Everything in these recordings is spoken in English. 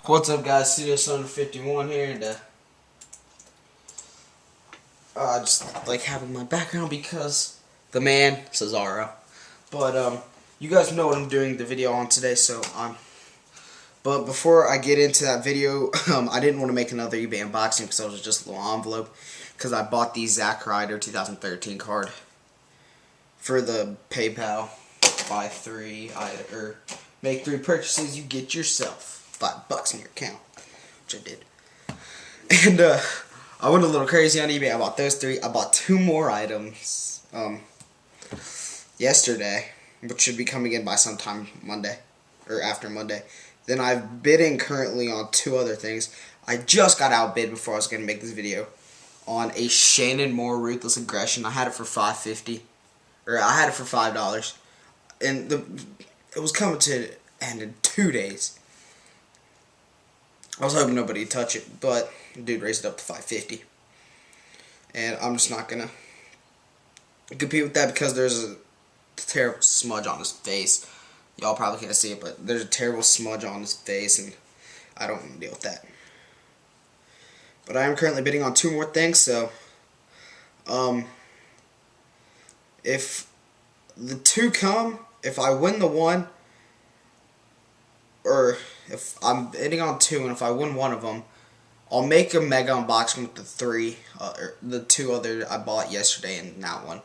What's up, guys? Studio51 here, and I just like having my background because the man Cesaro. But you guys know what I'm doing the video on today, so But before I get into that video, I didn't want to make another eBay unboxing because it was just a little envelope because I bought the Zack Ryder 2013 card for the PayPal. Buy three, or make 3 purchases, you get yourself $5 in your account, which I did. And I went a little crazy on eBay. I bought those 3. I bought 2 more items yesterday, which should be coming in by sometime Monday or after Monday. Then I'm bidding currently on 2 other things. I just got outbid before I was going to make this video on a Shannon Moore Ruthless Aggression. I had it for $5.50, or I had it for $5, and it was coming to end in 2 days. I was hoping nobody would touch it, but the dude raised it up to $5.50, and I'm just not gonna compete with that because there's a terrible smudge on his face. Y'all probably can't see it, but there's a terrible smudge on his face, and I don't want to deal with that. But I am currently bidding on 2 more things, so if the 2 come, if I win the 1, or if I'm bidding on 2 and if I win one of them, I'll make a mega unboxing with the 2 other I bought yesterday and that one.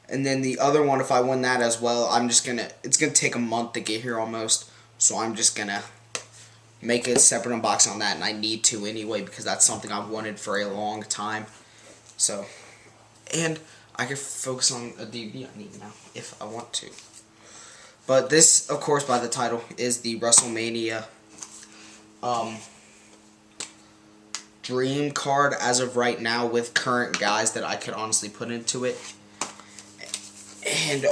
And then the other one, if I win that as well, it's gonna take a month to get here almost, so I'm just gonna make a separate unboxing on that, and I need to anyway because that's something I've wanted for a long time. So, and I can focus on a DVD I need now if I want to. But this, of course, by the title, is the Wrestlemania dream card as of right now with current guys that I could honestly put into it. And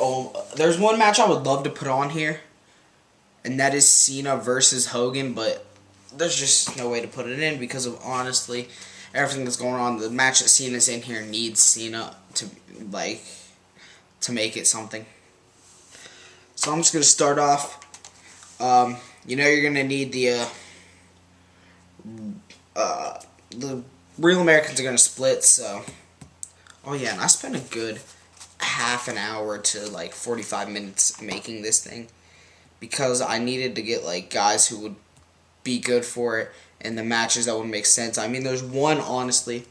there's one match I would love to put on here, and that is Cena versus Hogan, but there's just no way to put it in because of, honestly, everything that's going on. The match that Cena's in here needs Cena to make it something. So I'm just going to start off. You know you're going to need the Real Americans are going to split, so. Oh yeah, and I spent a good half an hour to like 45 minutes making this thing because I needed to get like guys who would be good for it and the matches that would make sense. I mean, there's 1 honestly,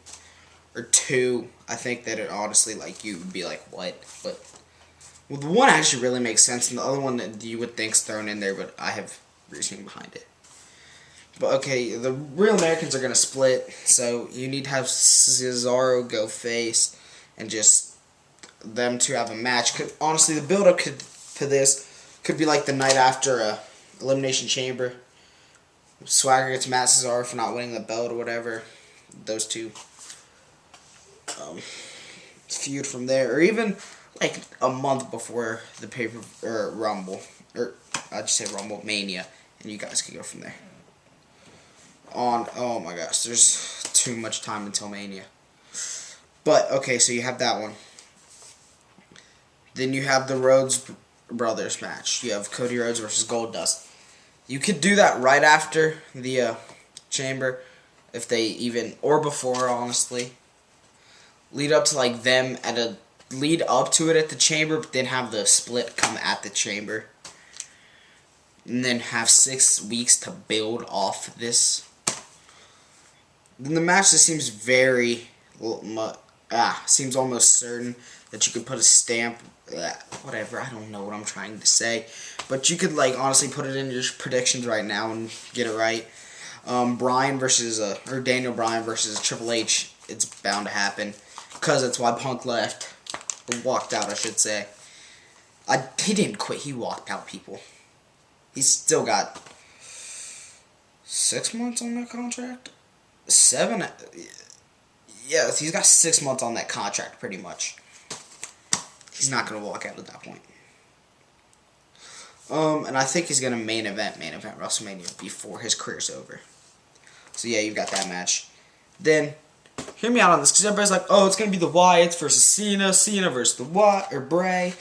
or 2 I think that it honestly, like, you would be like, what? But well, the 1 actually really makes sense, and the other one that you would think's thrown in there, but I have reasoning behind it. But okay, the Real Americans are gonna split, so you need to have Cesaro go face and just them to have a match. Honestly, the build-up to this could be like the night after Elimination Chamber. Swagger gets Matt Cesaro for not winning the belt or whatever. Those 2 feud from there, or even like a month before the Rumble, or I just say Rumble Mania, and you guys can go from there. Oh my gosh, there's too much time until Mania. But okay, so you have that one. Then you have the Rhodes Brothers match. You have Cody Rhodes versus Goldust. You could do that right after the Chamber, if they even, or before, honestly. Lead up to like them lead up to it at the Chamber, but then have the split come at the Chamber, and then have 6 weeks to build off this. Then the match just seems seems almost certain that you could put a stamp. Whatever, I don't know what I'm trying to say, but you could like honestly put it in your predictions right now and get it right. Bryan versus or Daniel Bryan versus Triple H. It's bound to happen because that's why Punk left, or walked out, I should say. He didn't quit. He walked out, people. He's still got 6 months on that contract. 7. Yeah, he's got 6 months on that contract, pretty much. He's not going to walk out at that point. And I think he's going to main event WrestleMania before his career's over. So yeah, you've got that match. Then, hear me out on this, because everybody's like, oh, it's going to be the Wyatts versus Cena versus the Bray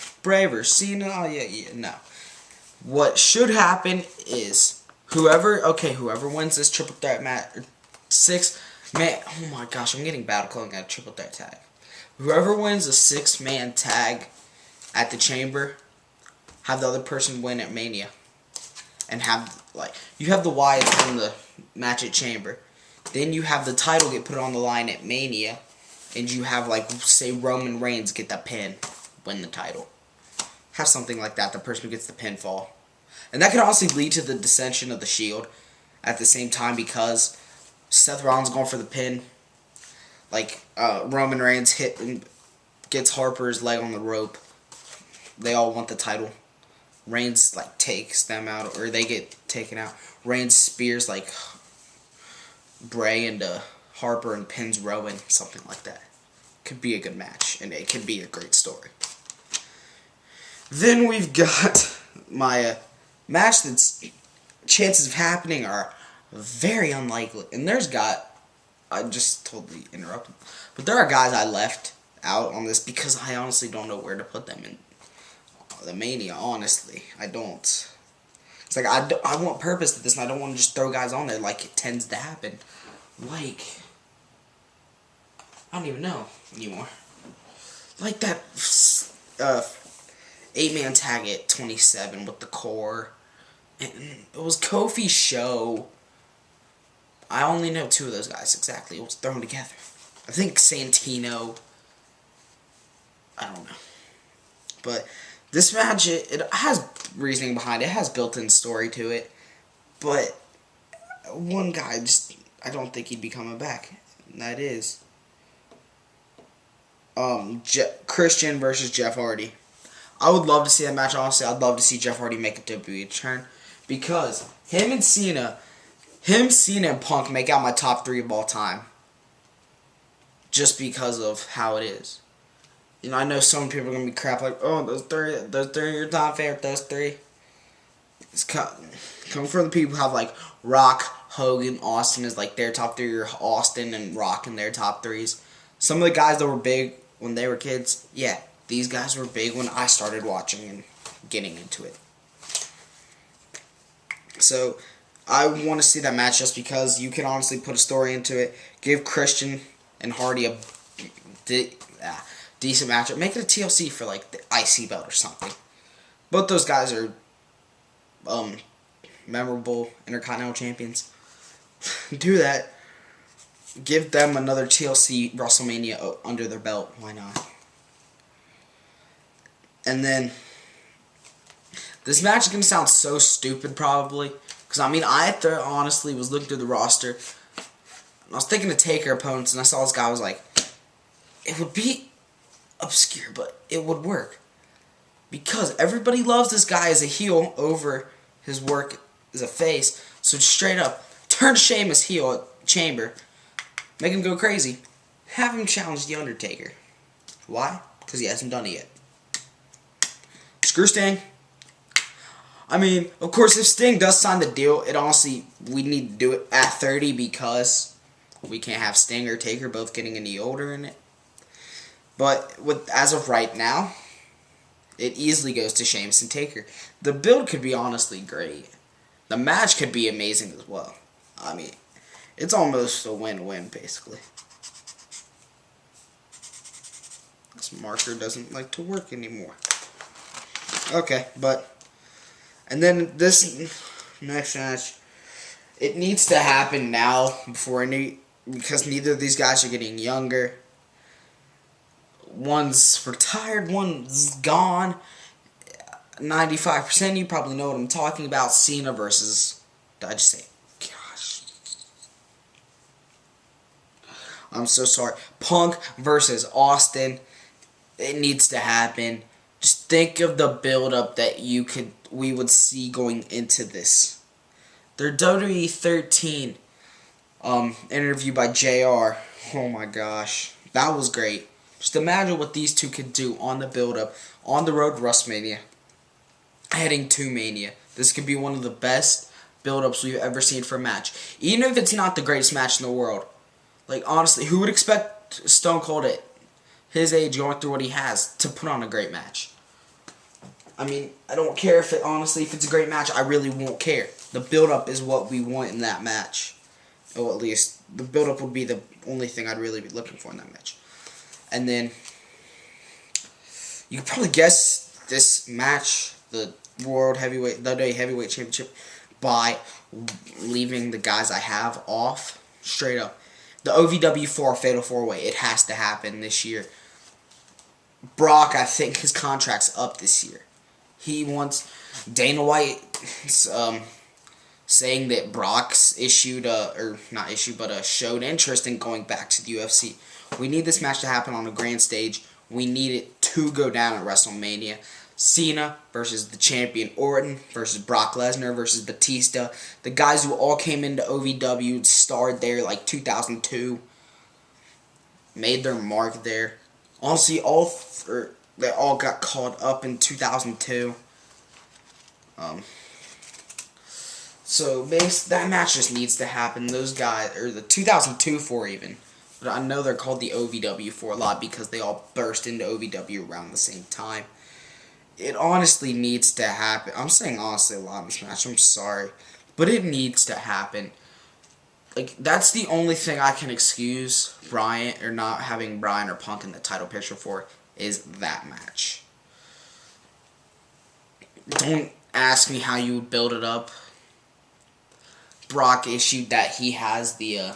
versus Cena. Oh yeah, no. What should happen is whoever wins this triple threat match, 6-man. Oh my gosh, I'm getting bad at calling that a triple threat tag. Whoever wins a 6-man tag at the Chamber, have the other person win at Mania, and have you have the Wyatts in the match at Chamber, then you have the title get put on the line at Mania, and you have say Roman Reigns get the pin, win the title. Have something like that. The person who gets the pinfall. And that could honestly lead to the dissension of the Shield at the same time, because Seth Rollins going for the pin. Roman Reigns gets Harper's leg on the rope. They all want the title. Reigns takes them out, or they get taken out. Reigns spears Bray into Harper and pins Rowan, something like that. Could be a good match, and it could be a great story. Then we've got my match that's chances of happening are very unlikely. And I just totally interrupted. But there are guys I left out on this because I honestly don't know where to put them in the Mania, honestly. I don't. It's I want purpose to this, and I don't want to just throw guys on there like it tends to happen. I don't even know anymore. That 8-man tag at 27 with the core. And it was Kofi's show. I only know 2 of those guys exactly. It was thrown together. I think Santino. I don't know. But this match, it has reasoning behind it. It has built-in story to it. But one guy, I don't think he'd be coming back. And that is Christian versus Jeff Hardy. I would love to see that match, honestly. I'd love to see Jeff Hardy make a WWE turn. Because him, Cena, and Punk make out my top 3 of all time. Just because of how it is. I know some people are going to be crap those three are your top favorite, those 3. It's coming from the people who have Rock, Hogan, Austin as their top 3, or Austin and Rock in their top 3s. Some of the guys that were big when they were kids, yeah, these guys were big when I started watching and getting into it. So, I want to see that match just because you can honestly put a story into it. Give Christian and Hardy a decent matchup. Make it a TLC for the IC belt or something. Both those guys are memorable Intercontinental champions. Do that. Give them another TLC WrestleMania under their belt. Why not? And then this match is going to sound so stupid probably. Because, I honestly was looking through the roster. And I was thinking of Taker opponents. And I saw this guy. I was like, it would be obscure, but it would work. Because everybody loves this guy as a heel over his work as a face. So just straight up, turn Sheamus heel at Chamber. Make him go crazy. Have him challenge The Undertaker. Why? Because he hasn't done it yet. Screw Sting. Of course, if Sting does sign the deal, we need to do it at 30 because we can't have Sting or Taker both getting any older in it. But as of right now, it easily goes to Sheamus and Taker. The build could be honestly great. The match could be amazing as well. It's almost a win-win, basically. This marker doesn't like to work anymore. Okay, and then this next match, it needs to happen now because neither of these guys are getting younger. One's retired, one's gone. 95%, you probably know what I'm talking about. Cena versus, did I just say, gosh. I'm so sorry. Punk versus Austin. It needs to happen. Just think of the build-up that we would see going into this. Their WWE 13 interview by JR. Oh my gosh. That was great. Just imagine what these two could do on the build-up, on the road to WrestleMania, heading to Mania. This could be one of the best build-ups we've ever seen for a match. Even if it's not the greatest match in the world. Honestly, who would expect Stone Cold at his age, going through what he has, to put on a great match? I don't care if it's a great match. I really won't care. The build-up is what we want in that match. Or at least, the build-up would be the only thing I'd really be looking for in that match. And then, you could probably guess this match, the WWE Heavyweight Championship, by leaving the guys I have off. Straight up. The OVW4 Fatal 4-Way, it has to happen this year. Brock, I think his contract's up this year. He wants Dana White saying that Brock's showed interest in going back to the UFC. We need this match to happen on a grand stage. We need it to go down at WrestleMania. Cena versus the champion Orton versus Brock Lesnar versus Batista. The guys who all came into OVW, starred there like 2002, made their mark there. Honestly, they all got caught up in 2002. So that match just needs to happen. Those guys, or the 2002 4 even. But I know they're called the OVW 4 a lot because they all burst into OVW around the same time. It honestly needs to happen. I'm saying honestly a lot in this match. I'm sorry. But it needs to happen. Like, that's the only thing I can excuse Bryan, or not having Bryan or Punk in the title picture for, is that match. Don't ask me how you would build it up. Brock issued that he has the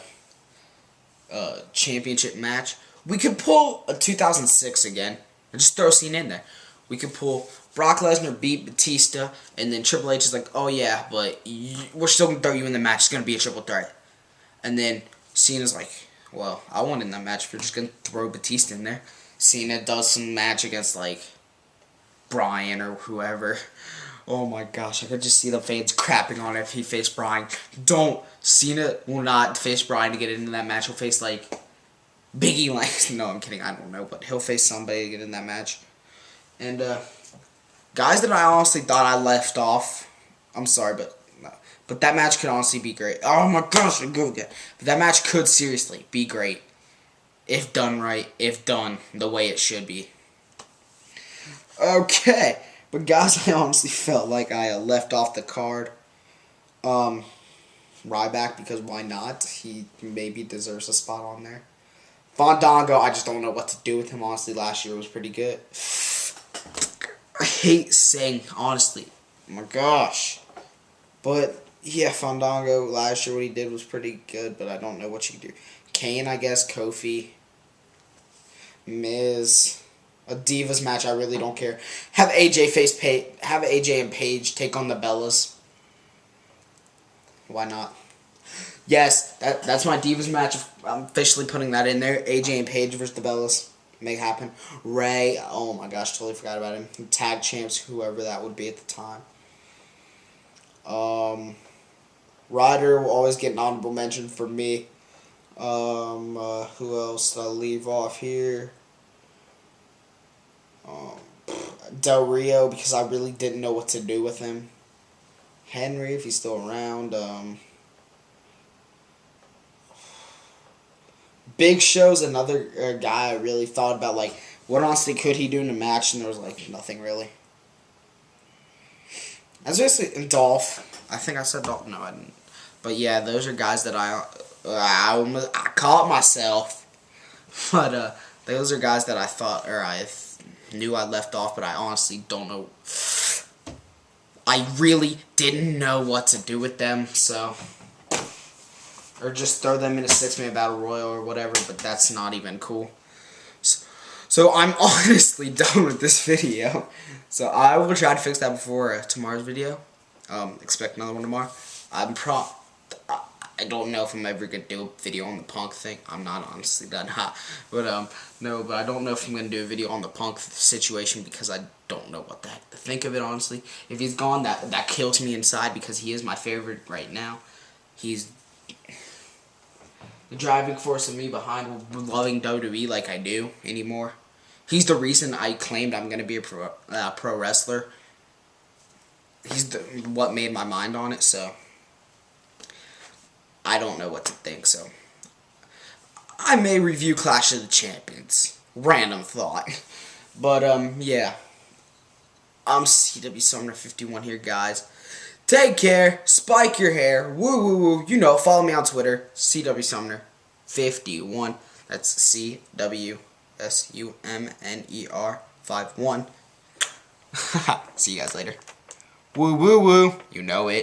championship match. We could pull a 2006 again and just throw Cena in there. We could pull Brock Lesnar beat Batista, and then Triple H is like, oh yeah, but we're still going to throw you in the match. It's going to be a triple threat. And then Cena's like, well, I want in that match. We're just going to throw Batista in there. Cena does some match against, like, Bryan or whoever. Oh my gosh, I could just see the fans crapping on it if he faced Bryan. Don't. Cena will not face Bryan to get into that match. He'll face, like, Biggie. Like, no, I'm kidding. I don't know. But he'll face somebody to get in that match. And, guys that I honestly thought I left off, I'm sorry, but no. But that match could honestly be great. Oh my gosh, I go again. But that match could seriously be great. If done right, if done the way it should be. Okay. But guys, I honestly felt like I left off the card. Ryback, because why not? He maybe deserves a spot on there. Fandango, I just don't know what to do with him. Honestly, last year was pretty good. I hate saying, honestly. Oh my gosh. But, yeah, Fandango, last year what he did was pretty good, but I don't know what you can do. Kane, I guess, Kofi, Miz. A Divas match, I really don't care. Have AJ and Paige take on the Bellas. Why not? Yes, that's my Divas match. I'm officially putting that in there. AJ and Paige versus the Bellas. Make it happen. Ray, oh my gosh, totally forgot about him. Tag champs, whoever that would be at the time. Ryder will always get an honorable mention for me. Who else did I leave off here? Del Rio, because I really didn't know what to do with him. Henry, if he's still around. Big Show's another guy I really thought about, like, what honestly could he do in a match, and there was, like, nothing really. That's basically Dolph. I think I said Dolph. No, I didn't. But yeah, those are guys that I caught myself. But those are guys that I thought, or I knew I left off, but I honestly don't know. I really didn't know what to do with them, so. Or just throw them in a 6-man battle royal or whatever, but that's not even cool. So I'm honestly done with this video. So I will try to fix that before tomorrow's video. Expect another one tomorrow. I don't know if I'm ever going to do a video on the Punk thing. I'm not, honestly, that hot. But, no, but I don't know if I'm going to do a video on the Punk situation because I don't know what the heck to think of it, honestly. If he's gone, that kills me inside because he is my favorite right now. He's the driving force of me behind loving WWE like I do anymore. He's the reason I claimed I'm going to be a pro wrestler. He's what made my mind on it, so I don't know what to think, so I may review Clash of the Champions. Random thought. But, yeah. I'm CW Summoner 51 here, guys. Take care. Spike your hair. Woo woo woo. You know, follow me on Twitter. CW Sumner 51. That's CWSUMNER 51. See you guys later. Woo woo woo. You know it.